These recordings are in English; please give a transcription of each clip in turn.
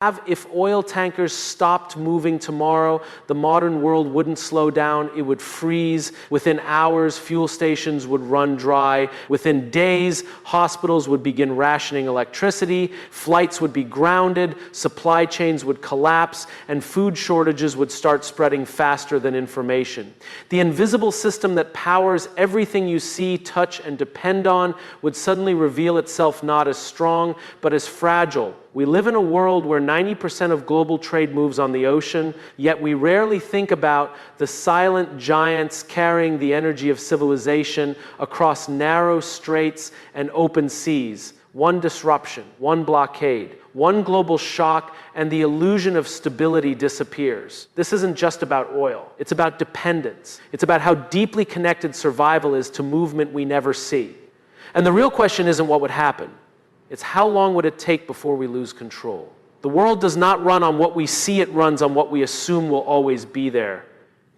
If oil tankers stopped moving tomorrow, the modern world wouldn't slow down, it would freeze. Within hours, fuel stations would run dry. Within days, hospitals would begin rationing electricity, flights would be grounded, supply chains would collapse, and food shortages would start spreading faster than information. The invisible system that powers everything you see, touch, and depend on would suddenly reveal itself not as strong, but as fragile. We live in a world where 90% of global trade moves on the ocean, yet we rarely think about the silent giants carrying the energy of civilization across narrow straits and open seas. One disruption, one blockade, one global shock, and the illusion of stability disappears. This isn't just about oil. It's about dependence. It's about how deeply connected survival is to movement we never see. And the real question isn't what would happen. It's how long would it take before we lose control? The world does not run on what we see, it runs on what we assume will always be there.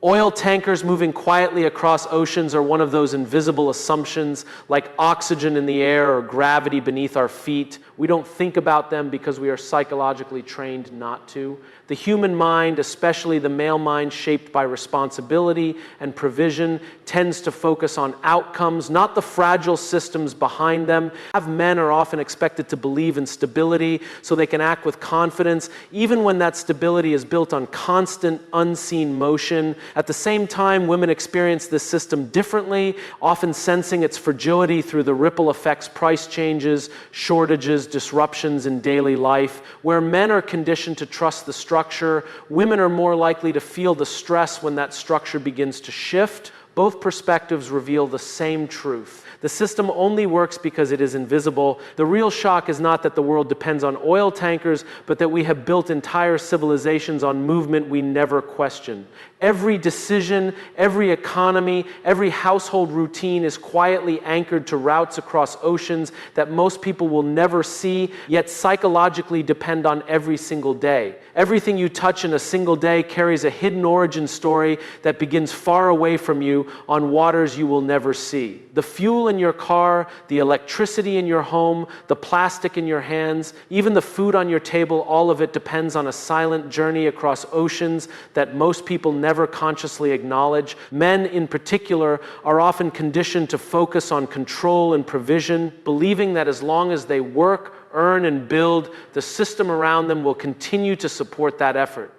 Oil tankers moving quietly across oceans are one of those invisible assumptions, like oxygen in the air or gravity beneath our feet. We don't think about them because we are psychologically trained not to. The human mind, especially the male mind shaped by responsibility and provision, tends to focus on outcomes, not the fragile systems behind them. Men are often expected to believe in stability so they can act with confidence, even when that stability is built on constant, unseen motion. At the same time, women experience this system differently, often sensing its fragility through the ripple effects, price changes, shortages, disruptions in daily life. Where men are conditioned to trust the structure, women are more likely to feel the stress when that structure begins to shift. Both perspectives reveal the same truth. The system only works because it is invisible. The real shock is not that the world depends on oil tankers, but that we have built entire civilizations on movement we never questioned. Every decision, every economy, every household routine is quietly anchored to routes across oceans that most people will never see, yet psychologically depend on every single day. Everything you touch in a single day carries a hidden origin story that begins far away from you on waters you will never see. The fuel in your car, the electricity in your home, the plastic in your hands, even the food on your table, all of it depends on a silent journey across oceans that most people never consciously acknowledge. Men in particular are often conditioned to focus on control and provision, believing that as long as they work, earn, and build, the system around them will continue to support that effort.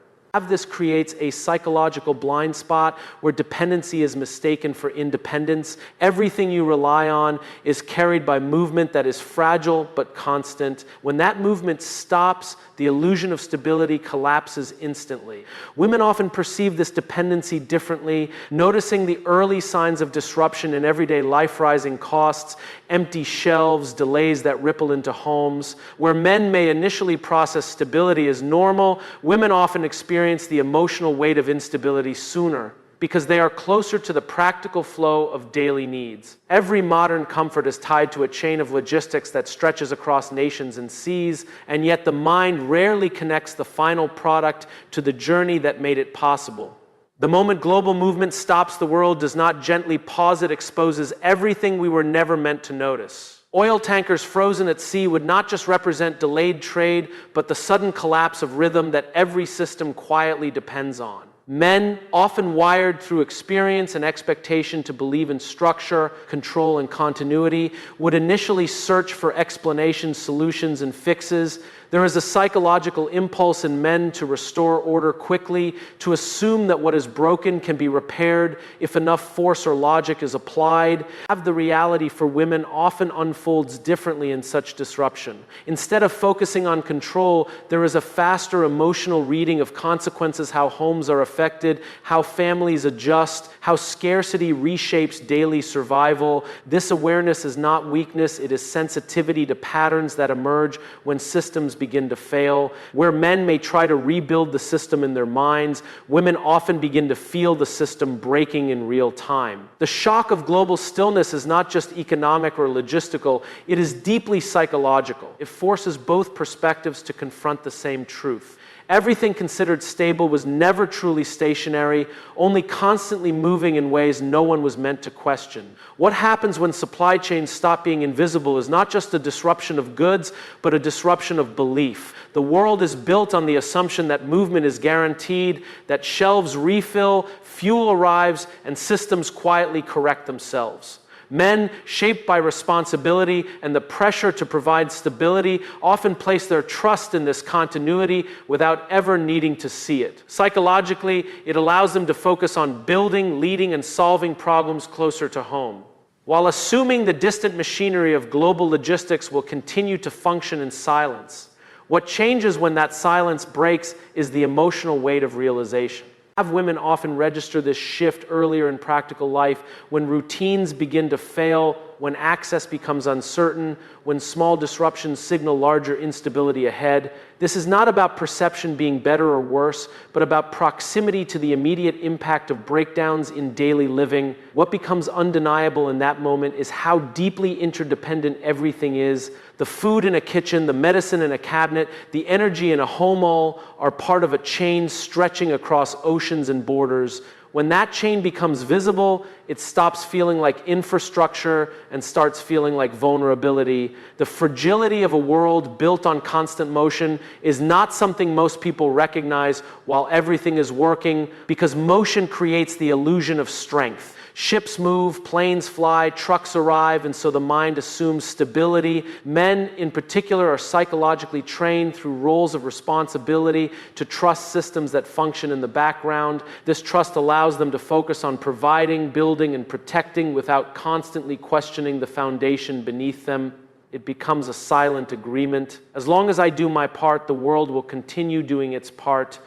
This creates a psychological blind spot where dependency is mistaken for independence. Everything you rely on is carried by movement that is fragile but constant. When that movement stops, the illusion of stability collapses instantly. Women often perceive this dependency differently, noticing the early signs of disruption in everyday life: rising costs, empty shelves, delays that ripple into homes. Where men may initially process stability as normal, women often experience the emotional weight of instability sooner, because they are closer to the practical flow of daily needs. Every modern comfort is tied to a chain of logistics that stretches across nations and seas, and yet the mind rarely connects the final product to the journey that made it possible. The moment global movement stops, the world does not gently pause, it exposes everything we were never meant to notice. Oil tankers frozen at sea would not just represent delayed trade, but the sudden collapse of rhythm that every system quietly depends on. Men, often wired through experience and expectation to believe in structure, control, and continuity, would initially search for explanations, solutions, and fixes. There is a psychological impulse in men to restore order quickly, to assume that what is broken can be repaired if enough force or logic is applied. The reality for women often unfolds differently in such disruption. Instead of focusing on control, there is a faster emotional reading of consequences, how homes are affected, how families adjust, how scarcity reshapes daily survival. This awareness is not weakness, it is sensitivity to patterns that emerge when systems begin to fail. Where men may try to rebuild the system in their minds, women often begin to feel the system breaking in real time. The shock of global stillness is not just economic or logistical, it is deeply psychological. It forces both perspectives to confront the same truth. Everything considered stable was never truly stationary, only constantly moving in ways no one was meant to question. What happens when supply chains stop being invisible is not just a disruption of goods, but a disruption of belief. The world is built on the assumption that movement is guaranteed, that shelves refill, fuel arrives, and systems quietly correct themselves. Men, shaped by responsibility and the pressure to provide stability, often place their trust in this continuity without ever needing to see it. Psychologically, it allows them to focus on building, leading, and solving problems closer to home, while assuming the distant machinery of global logistics will continue to function in silence. What changes when that silence breaks is the emotional weight of realization. Women often register this shift earlier in practical life, when routines begin to fail, when access becomes uncertain, when small disruptions signal larger instability ahead. This is not about perception being better or worse, but about proximity to the immediate impact of breakdowns in daily living. What becomes undeniable in that moment is how deeply interdependent everything is. The food in a kitchen, the medicine in a cabinet, the energy in a home all are part of a chain stretching across oceans and borders. When that chain becomes visible, it stops feeling like infrastructure and starts feeling like vulnerability. The fragility of a world built on constant motion is not something most people recognize while everything is working, because motion creates the illusion of strength. Ships move, planes fly, trucks arrive, and so the mind assumes stability. Men, in particular, are psychologically trained through roles of responsibility to trust systems that function in the background. This trust allows them to focus on providing, building, and protecting without constantly questioning the foundation beneath them. It becomes a silent agreement. As long as I do my part, the world will continue doing its part.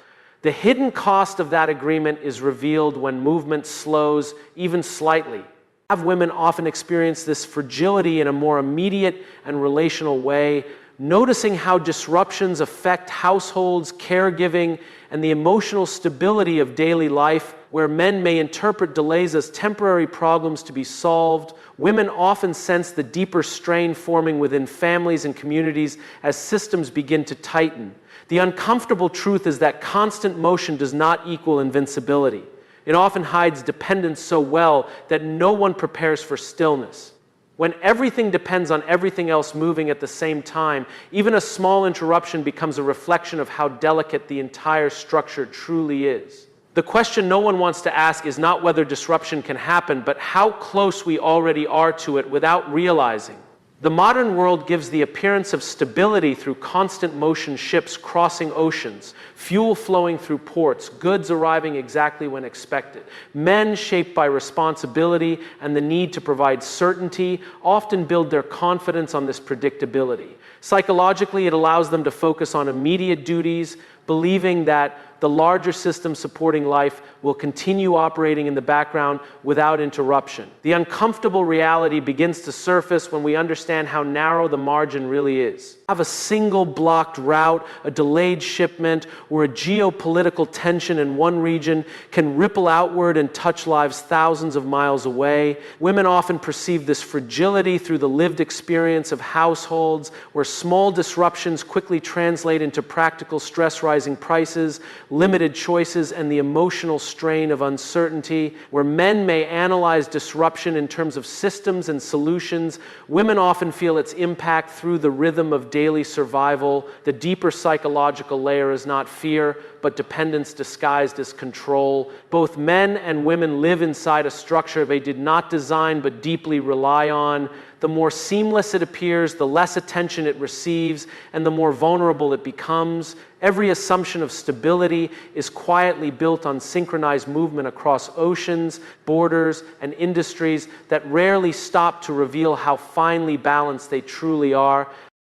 The hidden cost of that agreement is revealed when movement slows, even slightly. Women often experience this fragility in a more immediate and relational way, noticing how disruptions affect households, caregiving, and the emotional stability of daily life. Where men may interpret delays as temporary problems to be solved, women often sense the deeper strain forming within families and communities as systems begin to tighten. The uncomfortable truth is that constant motion does not equal invincibility. It often hides dependence so well that no one prepares for stillness. When everything depends on everything else moving at the same time, even a small interruption becomes a reflection of how delicate the entire structure truly is. The question no one wants to ask is not whether disruption can happen, but how close we already are to it without realizing. The modern world gives the appearance of stability through constant motion, ships crossing oceans, fuel flowing through ports, goods arriving exactly when expected. Men, shaped by responsibility and the need to provide certainty, often build their confidence on this predictability. Psychologically, it allows them to focus on immediate duties, believing that the larger system supporting life will continue operating in the background without interruption. The uncomfortable reality begins to surface when we understand how narrow the margin really is. Have a single blocked route, a delayed shipment, or a geopolitical tension in one region can ripple outward and touch lives thousands of miles away. Women often perceive this fragility through the lived experience of households, where small disruptions quickly translate into practical stress, rising prices, limited choices, and the emotional strain of uncertainty. Where men may analyze disruption in terms of systems and solutions, women often feel its impact through the rhythm of daily survival. The deeper psychological layer is not fear, but dependence disguised as control. Both men and women live inside a structure they did not design but deeply rely on. The more seamless it appears, the less attention it receives, and the more vulnerable it becomes. Every assumption of stability is quietly built on synchronized movement across oceans, borders, and industries that rarely stop to reveal how finely balanced they truly are.